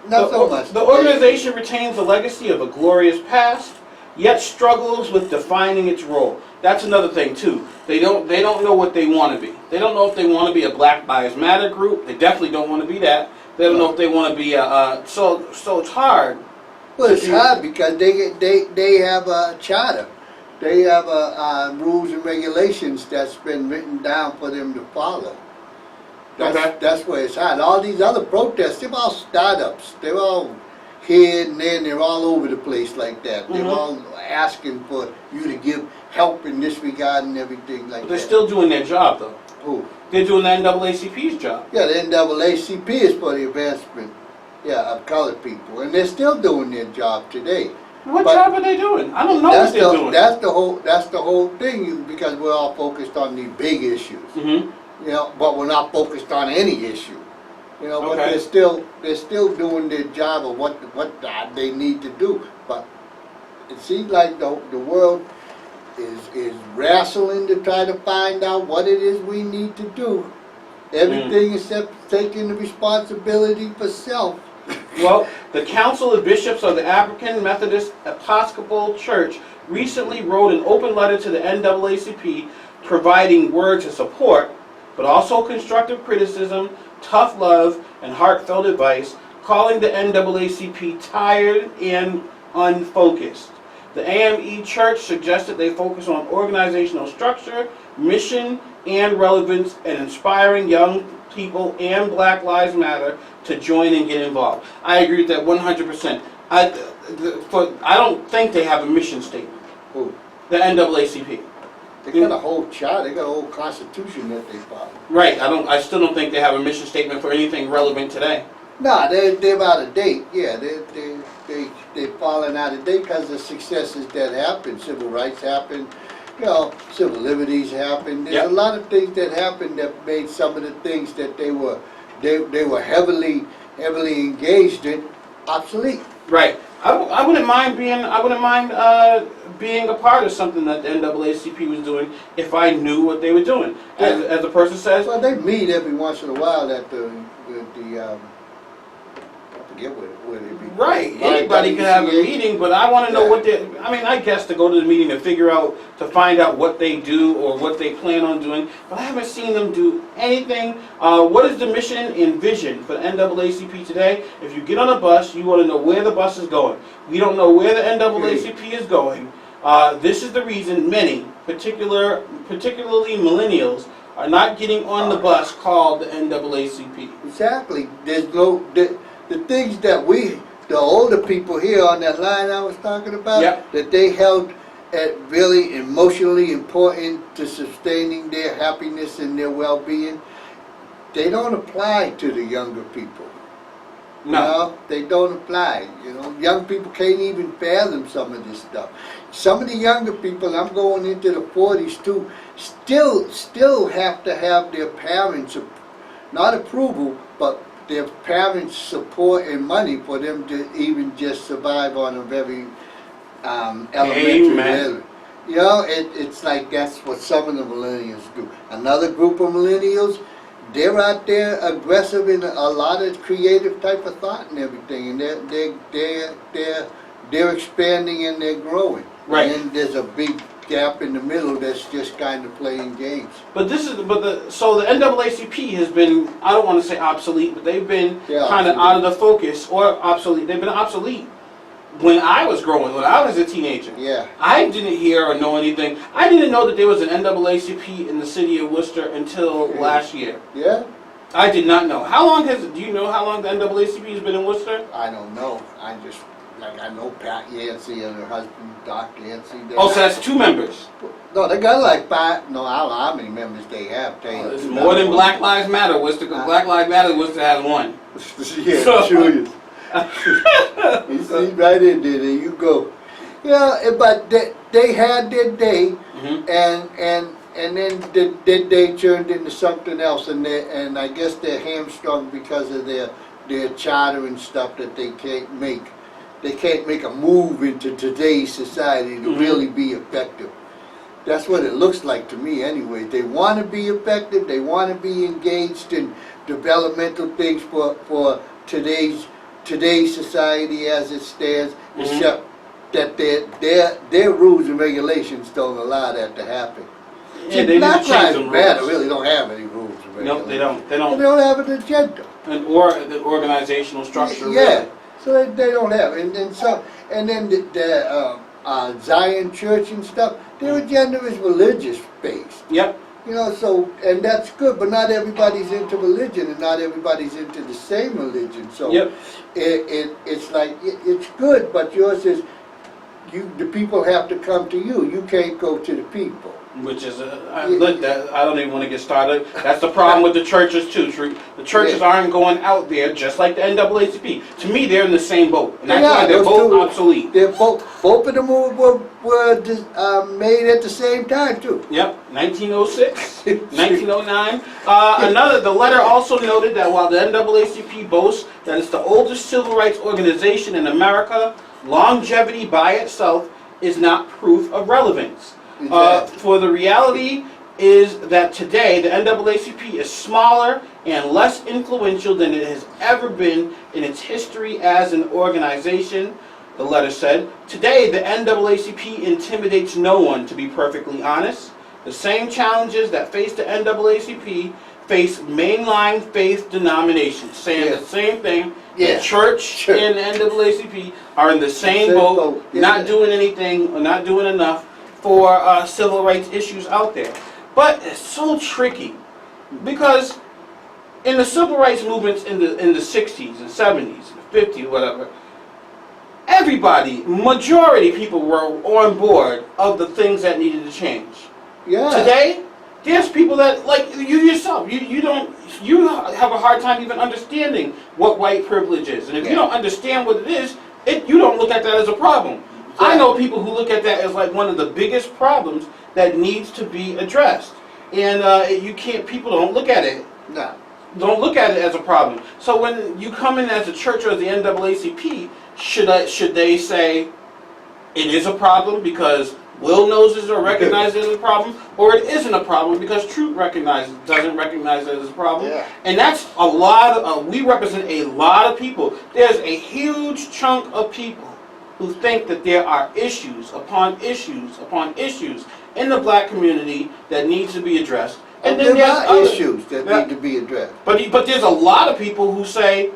Not so much. The organization retains a legacy of a glorious past, yet struggles with defining its role. That's another thing too. They don't know what they want to be. They don't know if they want to be a Black Lives Matter group. They definitely don't want to be that. They don't know if they want to be so it's hard. Well, it's hard because they have a charter. They have rules and regulations that's been written down for them to follow. That's where it's hard. All these other protests, they're all startups. They're all here and there, and they're all over the place like that. They're all asking for you to give help in this regard and everything like They're that. still doing their job though. Who? They're doing the NAACP's job. Yeah, the NAACP is for the advancement, of colored people, and they're still doing their job today. What But job are they doing? I don't know what they're doing. That's the whole thing, because we're all focused on the big issues. Mm-hmm. But we're not focused on any issue. But Okay. they're still doing their job of what they need to do. But it seems like the world is wrestling to try to find out what it is we need to do. Everything except taking the responsibility for self. Well, the Council of Bishops of the African Methodist Episcopal Church recently wrote an open letter to the NAACP providing words of support, but also constructive criticism, tough love, and heartfelt advice, calling the NAACP tired and unfocused. The AME Church suggested they focus on organizational structure, mission, and relevance, and inspiring young people and Black Lives Matter to join and get involved. I agree with that 100%. I don't think they have a mission statement. Who? The NAACP. They got a whole charter, they got a whole constitution that they follow. Right. I still don't think they have a mission statement for anything relevant today. Nah, they're out of date. Yeah, they're falling out of date because of successes that happened. Civil rights happened, civil liberties happened. There's a lot of things that happened that made some of the things that they were heavily engaged in obsolete. Right. I wouldn't mind being a part of something that the NAACP was doing if I knew what they were doing. As the person says. Well, they meet every once in a while at the I forget where they meet. Right. Anybody can have a meeting, but I want to know what they. I guess to go to the meeting to find out what they do or what they plan on doing. But I haven't seen them do anything. What is the mission and vision for the NAACP today? If you get on a bus, you want to know where the bus is going. We don't know where the NAACP is going. This is the reason many, particularly millennials, are not getting on the bus called the NAACP. Exactly. There's the things that the older people here on that line I was talking about, that they held at really emotionally important to sustaining their happiness and their well-being, they don't apply to the younger people. No. They don't apply. Young people can't even fathom some of this stuff. Some of the younger people, I'm going into the 40s too, still have to have their parents, not approval, but their parents' support and money for them to even just survive on a very elementary level. It's like that's what some of the millennials do. Another group of millennials, they're out there aggressive in a lot of creative type of thought and everything, and they're expanding and they're growing. Right. And there's a big gap in the middle that's just kind of playing games. So the NAACP has been, I don't want to say obsolete, but they've been kind of out of the focus, or obsolete. They've been obsolete when I was growing, when I was a teenager. Yeah. I didn't hear or know anything. I didn't know that there was an NAACP in the city of Worcester until last year. Yeah? I did not know. Do you know how long the NAACP has been in Worcester? I don't know. I know Pat Yancey and her husband, Doc Yancey. So that's 2 members. No, they got like 5. No, I don't know how many members they have. It's more than Black Lives Matter. Worcester, Black Lives Matter, Worcester has 1. Yeah, sure is. You see right in there you go. But they had their day, and then their day turned into something else, and I guess they're hamstrung because of their charter and stuff that they can't make. they can't make a move into today's society to really be effective. That's what it looks like to me anyway. They want to be effective, they want to be engaged in developmental things for today's society as it stands, except that their rules and regulations don't allow that to happen. Yeah, they need to Black change Lives some Matter rules. really don't have any rules and regulations. No, they don't. They They don't. don't have an agenda. The organizational structure. Yeah, Really. so they don't have, and then the Zion Church and stuff, their agenda is religious based. Yep. You know, so, and that's good, but not everybody's into religion, and not everybody's into the same religion. So Yep. it's like it's good, but yours is the people have to come to you. You can't go to the people. Which is, I don't even want to get started. That's the problem with the churches too, Truth. The churches aren't going out there just like the NAACP. To me, they're in the same boat. And that's why they're both obsolete. They're both of them were made at the same time too. Yep, 1906, 1909. The letter also noted that while the NAACP boasts that it's the oldest civil rights organization in America, longevity by itself is not proof of relevance. For the reality is that today the NAACP is smaller and less influential than it has ever been in its history as an organization, the letter said. Today the NAACP intimidates no one, to be perfectly honest. The same challenges that face the NAACP face mainline faith denominations, saying the same thing. The church and the NAACP are in the same boat, not doing anything or not doing enough for civil rights issues out there. But it's so tricky because in the civil rights movements in the 60s and 70s, 50s, whatever, everybody, majority people were on board of the things that needed to change. Yeah. Today, there's people that, like you yourself, you have a hard time even understanding what white privilege is. And if you don't understand what it is, you don't look at that as a problem. I know people who look at that as like one of the biggest problems that needs to be addressed. And people don't look at it. No. Don't look at it as a problem. So when you come in as a church or the NAACP, should they say it is a problem because Will knows it or recognizes it as a problem, or it isn't a problem because Truth doesn't recognize it as a problem? Yeah. And that's a lot of, we represent a lot of people. There's a huge chunk of people who think that there are issues upon issues upon issues in the black community that needs to be addressed. And then there there's are other issues that need to be addressed. But there's a lot of people who say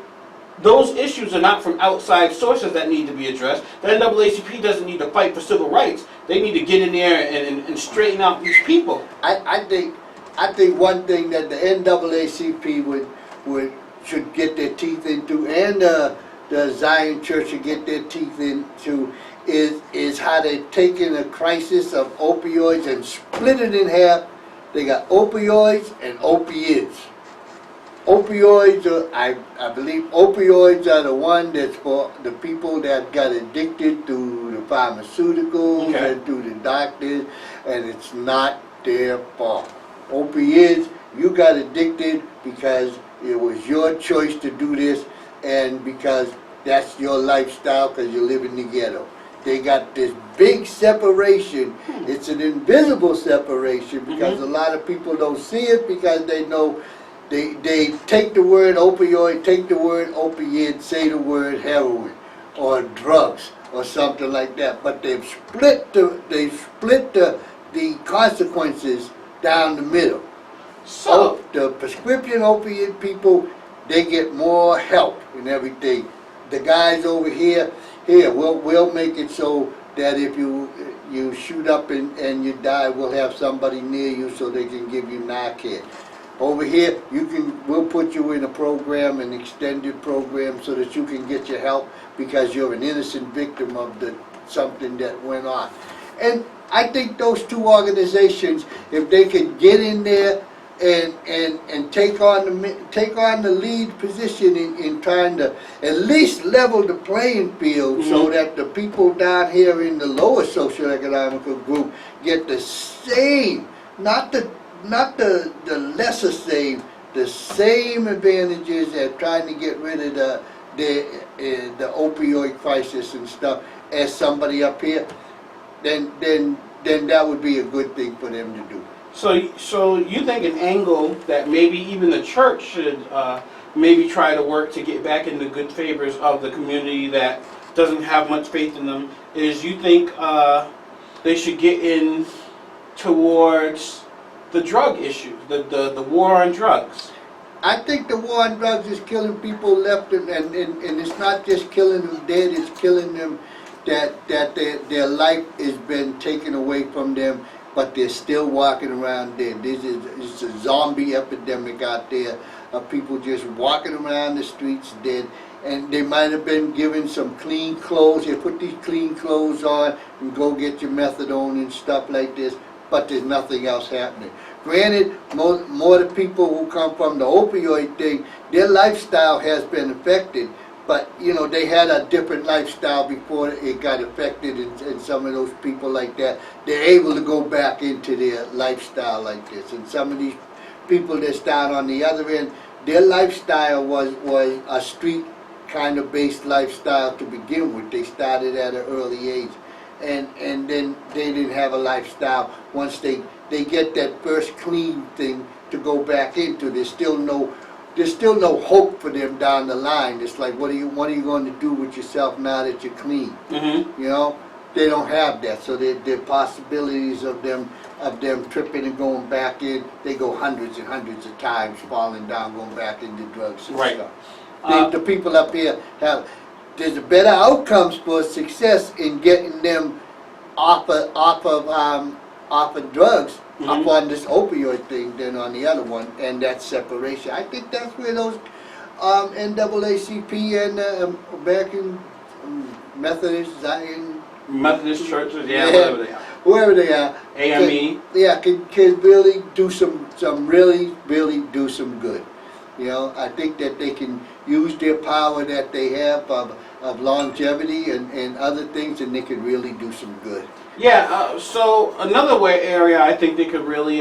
those issues are not from outside sources that need to be addressed. The NAACP doesn't need to fight for civil rights. They need to get in there and straighten out these people. I think one thing that the NAACP should get their teeth into, and the Zion Church should get their teeth into, is how they've taken a crisis of opioids and split it in half. They got opioids and opiates. Opioids I believe opioids are the one that's for the people that got addicted to the pharmaceuticals and to the doctors, and it's not their fault. Opiates, you got addicted because it was your choice to do this, and because that's your lifestyle because you live in the ghetto. They got this big separation. It's an invisible separation because a lot of people don't see it because they know they take the word opioid, take the word opiate, say the word heroin or drugs or something like that. But they've split the consequences down the middle. So the prescription opiate people, they get more help and everything. The guys over here, we'll make it so that if you shoot up and you die, we'll have somebody near you so they can give you Narcan. Over here, we'll put you in a program, an extended program, so that you can get your help because you're an innocent victim of something that went on. And I think those two organizations, if they could get in there and take on the lead position in trying to at least level the playing field so that the people down here in the lower socioeconomic group get the same, not the lesser same, the same advantages at trying to get rid of the opioid crisis and stuff as somebody up here, then that would be a good thing for them to do. So you think an angle that maybe even the church should maybe try to work to get back in the good favors of the community that doesn't have much faith in them is you think they should get in towards the drug issue, the war on drugs? I think the war on drugs is killing people left and it's not just killing them dead, it's killing them that their life has been taken away from them, but they're still walking around dead. It's a zombie epidemic out there of people just walking around the streets dead, and they might have been given some clean clothes. They put these clean clothes on and go get your methadone and stuff like this, but there's nothing else happening. Granted, more the people who come from the opioid thing, their lifestyle has been affected, but they had a different lifestyle before it got affected, and some of those people like that, they're able to go back into their lifestyle like this. And some of these people that's down on the other end, their lifestyle was a street kind of based lifestyle to begin with. They started at an early age, and then they didn't have a lifestyle. Once they get that first clean thing to go back into, there's still no hope for them down the line. It's like, what are you going to do with yourself now that you're clean? Mm-hmm. They don't have that, so the possibilities of them tripping and going back in, they go hundreds and hundreds of times, falling down, going back into drugs and Right. stuff. The people up here there's a better outcomes for success in getting them off of drugs, up on this opioid thing than on the other one, and that's separation. I think that's where those NAACP and American Methodist Zion, Methodist churches, whatever they are. whoever they are, AME. can really do some really do some good. I think that they can use their power that they have of longevity and other things, and they can really do some good. Yeah, so another area I think they could really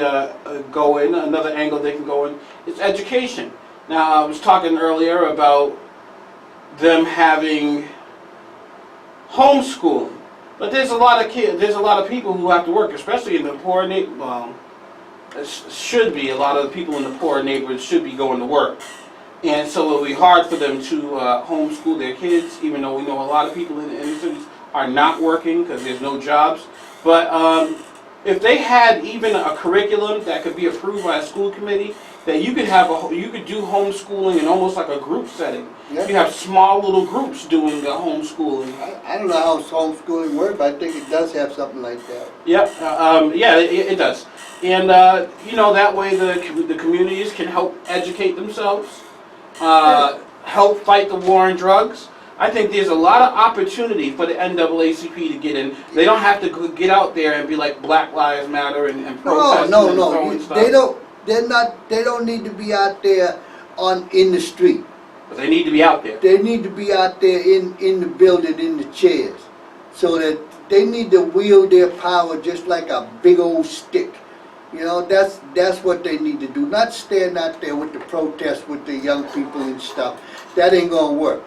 go in, another angle they can go in, is education. Now, I was talking earlier about them having homeschooling, but there's a lot of people who have to work, especially in the poor neighborhoods. Well, should be a lot of the people in the poor neighborhoods should be going to work, and so it'll be hard for them to homeschool their kids, even though we know a lot of people in the inner cities are not working because there's no jobs. But if they had even a curriculum that could be approved by a school committee, that you could do homeschooling in almost like a group setting. Yeah. You have small little groups doing the homeschooling. I don't know how homeschooling works, but I think it does have something like that. Yep. It does. And that way the communities can help educate themselves, help fight the war on drugs. I think there's a lot of opportunity for the NAACP to get in. They don't have to get out there and be like Black Lives Matter and protest. No. They don't need to be out there in the street. But they need to be out there. They need to be out there in the building, in the chairs, so that they need to wield their power just like a big old stick. That's what they need to do. Not stand out there with the protests with the young people and stuff. That ain't gonna work.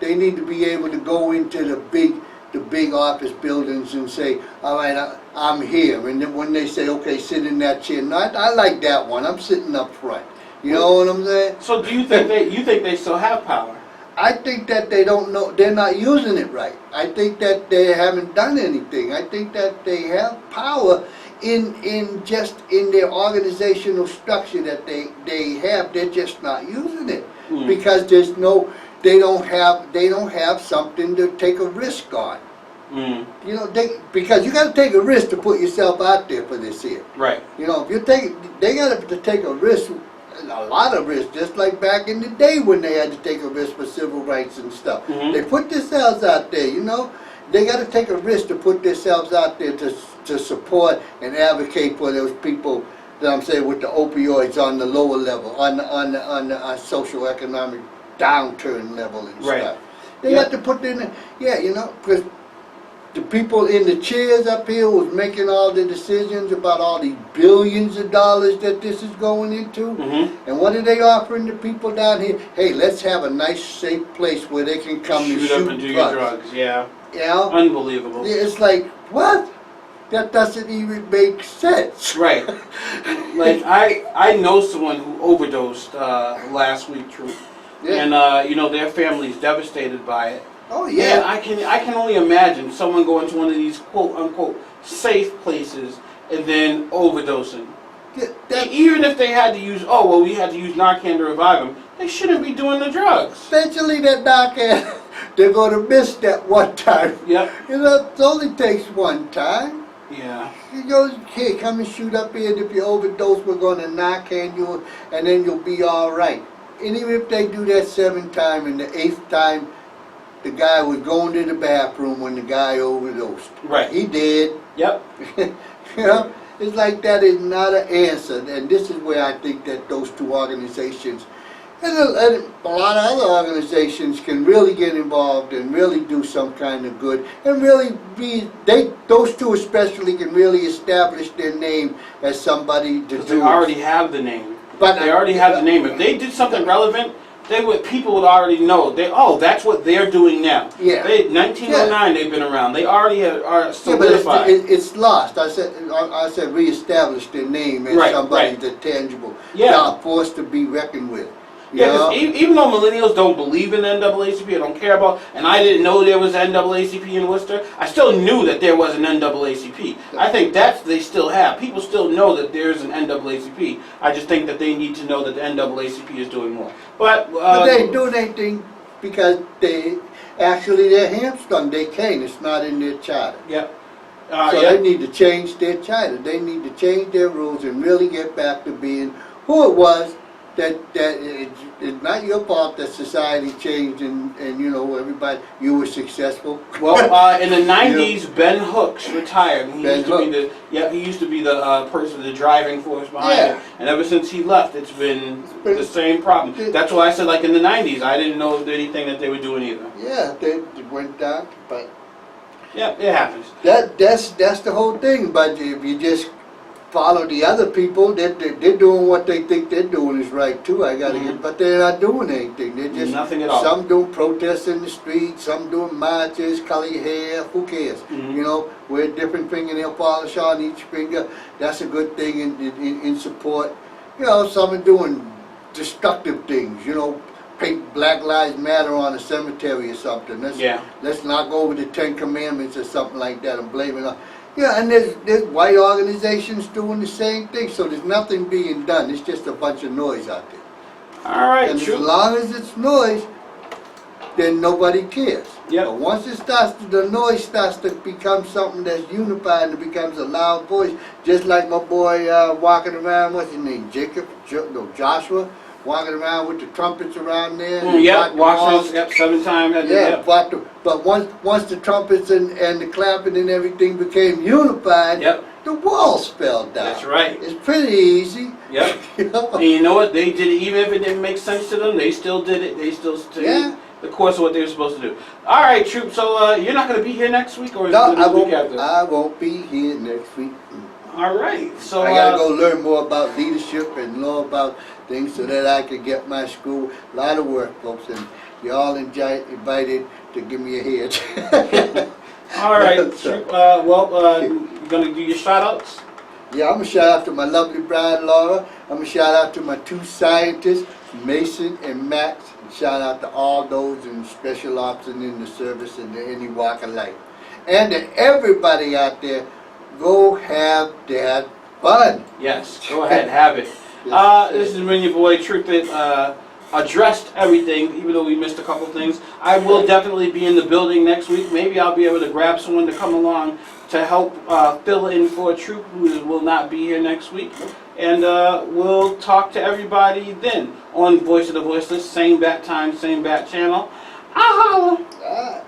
They need to be able to go into the big office buildings and say, all right, I'm here. And then when they say, okay, sit in that chair. No, I like that one. I'm sitting up front. You know what I'm saying? So do you think they still have power? I think that they don't know, they're not using it right. I think that they haven't done anything. I think that they have power in their organizational structure that they have. They're just not using it because they don't have something to take a risk on. Because you got to take a risk to put yourself out there for this here. Right. If they got to take a risk, a lot of risk, just like back in the day when they had to take a risk for civil rights and stuff. They put themselves out there. They got to take a risk to put themselves out there to support and advocate for those people that I'm saying with the opioids on the lower level, on the social economic downturn level and stuff. They got to put in, because the people in the chairs up here was making all the decisions about all these billions of dollars that this is going into. Mm-hmm. And what are they offering the people down here? Hey, let's have a nice, safe place where they can come and Shoot shoot up and do your drugs. drugs. Yeah. You know? Unbelievable. It's like, what? That doesn't even make sense. Right. Like I know someone who overdosed last week, Troop. Yeah. And you know, their family's devastated by it. Oh, And yeah. I can only imagine someone going to one of these quote unquote safe places and then overdosing. Even if they had to use, oh well, we had to use Narcan to revive them, they shouldn't be doing the drugs. Eventually, that Narcan, they're going to miss that one time. Yep. You know, it only takes one time. Yeah. You go, here, come and shoot up here, and if you overdose, we're going to Narcan you, and then you'll be all right. And even if they do that 7th time, and the 8th time, the guy was going to the bathroom when the guy overdosed. Right. He did. Yep. You know, it's like that is not an answer, and this is where I think that those two organizations, and a lot of other organizations can really get involved and really do some kind of good, and really those two especially can really establish their name as somebody to Because do. they already have the name. But They already have the name. If they did something relevant, people would already know. That's what they're doing now. Yeah. 1909 they've been around. They already are Yeah, but solidified. it's lost. I said reestablish their name as Right, somebody right. that's tangible. Yeah. Not forced to be reckoned with. You Yeah, know? because even though millennials don't believe in the NAACP, I don't care about, and I didn't know there was NAACP in Worcester, I still knew that there was an NAACP. I think they still have. People still know that there's an NAACP. I just think that they need to know that the NAACP is doing more. But they ain't doing anything because they're hamstrung. They can't. It's not in their charter. Yep. So they need to change their charter. They need to change their rules and really get back to being who it was. That it's not your fault that society changed and you know everybody you were successful. Well, in the 90s, Ben Hooks retired. He Ben used to be the person, the driving force behind it. And ever since he left, it's been the same problem. That's why I said, like in the 90s, I didn't know anything that they were doing either. Yeah, they went down, but Yeah, it happens. that's the whole thing. But if you just follow the other people, they're doing what they think they're doing is right too. But they're not doing anything. They're just nothing at all. Some doing protests in the street, some doing marches, color your hair. Who cares? Mhm. You know, wear different fingernail polish on each finger. That's a good thing in support. You know, some are doing destructive things. You know, paint Black Lives Matter on a cemetery or something. Let's knock over the 10 Commandments or something like that and blame it on. Yeah, and there's white organizations doing the same thing, so there's nothing being done. It's just a bunch of noise out there. All right, And true. as long as it's noise, then nobody cares. Yep. But once the noise starts to become something that's unified and it becomes a loud voice, just like my boy walking around, what's his name, Joshua, walking around with the trumpets around there. Yep, Washington, 7 times. Yeah, but once the trumpets and the clapping and everything became unified, the walls fell down. That's right. It's pretty easy. Yep. You know? And you know what? They did it, even if it didn't make sense to them, they still did it. They still stayed the course of what they were supposed to do. All right, Troop, so you're not going to be here next week, or is No, it the week after? I won't be here next week. All right, so I gotta go learn more about leadership and know about things so that I can get my school. A lot of work, folks, and you're all invited to give me a hand. all right, Troop, you're going to do your shout-outs? Yeah, I'm gonna shout out to my lovely bride Laura. I'm gonna shout out to my 2 scientists, Mason and Max. And shout out to all those in special ops and in the service and in any walk of life. And to everybody out there, go have that fun. Yes, go ahead, have it. This has been your boy Troop that addressed everything, even though we missed a couple things. I will definitely be in the building next week. Maybe I'll be able to grab someone to come along to help fill in for a Troop who will not be here next week. And we'll talk to everybody then on Voice of the Voiceless, same bat time, same bat channel. I'll holla.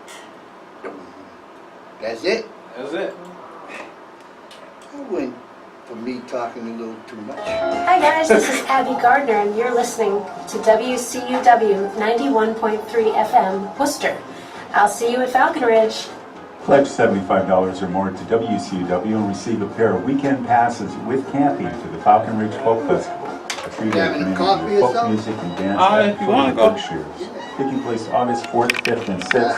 That's it. That's it. That went for me talking a little too much. Hi guys, this is Abby Gardner and you're listening to WCUW 91.3 FM, Worcester. I'll see you at Falcon Ridge. Pledge $75 or more to WCW and receive a pair of weekend passes with camping to the Falcon Ridge Folk Festival, a three-day Having a community coffee of or folk something? music and dance If you wanna at go. Berkshires, taking place August 4th, 5th, and 6th.